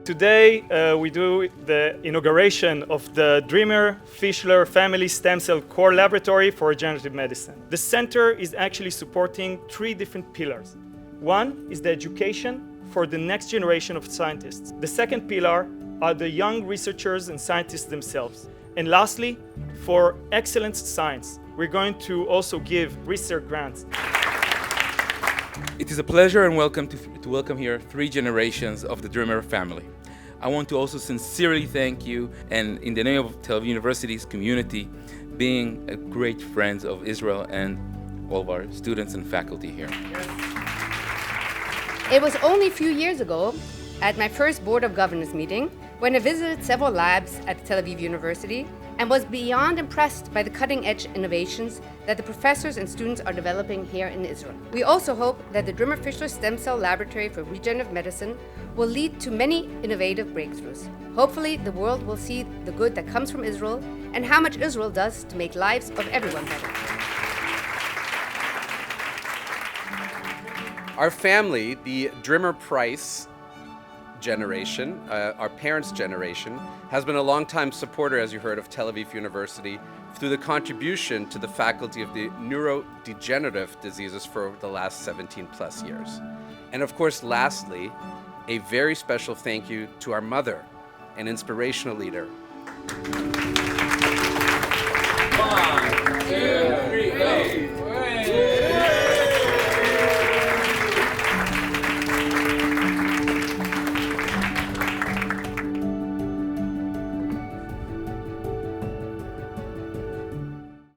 Today, we do the inauguration of the Drimmer-Fischler Family Stem Cell Core Laboratory for Regenerative Medicine. The center is actually supporting 3 different pillars. One is the education for the next generation of scientists. The second pillar are the young researchers and scientists themselves. And lastly, for excellence science, we're going to also give research grants. It is a pleasure and welcome to welcome here 3 generations of the Drimmer family. I want to also sincerely thank you, and in the name of Tel Aviv University's community, being a great friends of Israel and all of our students and faculty here. It was only a few years ago, at my first Board of Governors meeting, when I visited several labs at Tel Aviv University and was beyond impressed by the cutting-edge innovations that the professors and students are developing here in Israel. We also hope that the Drimmer-Fischler Stem Cell Laboratory for Regenerative Medicine will lead to many innovative breakthroughs. Hopefully, the world will see the good that comes from Israel and how much Israel does to make lives of everyone better. Our family, the Drimmer-Price generation, our parents' generation, has been a longtime supporter, as you heard, of Tel Aviv University through the contribution to the faculty of the neurodegenerative diseases for the last 17 plus years. And of course, lastly, a very special thank you to our mother, an inspirational leader. 1, 2, 3.